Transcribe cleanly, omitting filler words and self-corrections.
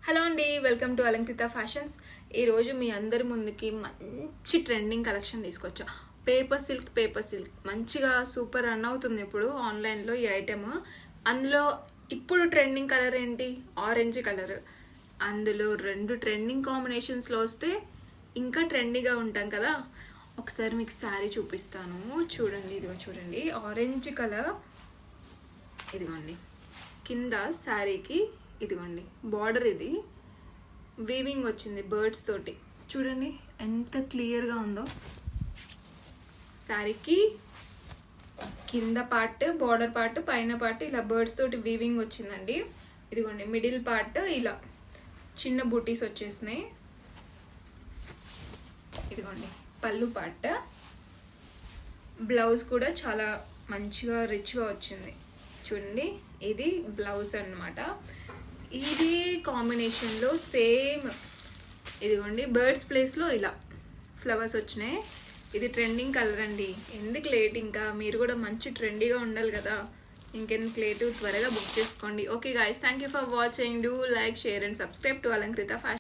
Hello అండి, welcome to Alankrita fashions. ఈరోజు మీ అందరి ముందుకి మంచి ట్రెండింగ్ కలెక్షన్ తీసుకొచ్చా. పేపర్ సిల్క్ మంచిగా సూపర్ రన్ అవుతుంది ఇప్పుడు ఆన్లైన్లో ఈ ఐటెమ్. అందులో ఇప్పుడు ట్రెండింగ్ కలర్ ఏంటి? Orange colour. అందులో రెండు ట్రెండింగ్ కాంబినేషన్స్లో వస్తే ఇంకా ట్రెండీగా ఉంటాం కదా. ఒకసారి మీకు శారీ చూపిస్తాను, చూడండి. ఇదిగో చూడండి, ఆరెంజ్ కలర్. ఇదిగోండి కింద శారీకి, ఇదిగోండి బార్డర్, ఇది వీవింగ్ వచ్చింది బర్డ్స్ తోటి. చూడండి ఎంత క్లియర్గా ఉందో. శారీకి కింద పార్ట్ బార్డర్ పార్ట్, పైన పార్ట్ ఇలా బర్డ్స్ తోటి వీవింగ్ వచ్చిందండి. ఇదిగోండి మిడిల్ పార్ట్ ఇలా చిన్న బూటీస్ వచ్చేసినాయి. ఇదిగోండి పళ్ళు పార్ట్. బ్లౌజ్ కూడా చాలా మంచిగా రిచ్గా వచ్చింది. చూడండి ఇది బ్లౌజ్ అన్నమాట. ఇది కాంబినేషన్లో సేమ్, ఇదిగోండి బర్డ్స్ ప్లేస్లో ఇలా ఫ్లవర్స్ వచ్చినాయి. ఇది ట్రెండింగ్ కలర్ అండి. ఎందుకు లేట్, ఇంకా మీరు కూడా మంచి ట్రెండీగా ఉండాలి కదా. ఇంకెందుకు లేటు, త్వరగా బుక్ చేసుకోండి. Okay guys, thank you for watching. Do like, share and subscribe to Alankrita fashion.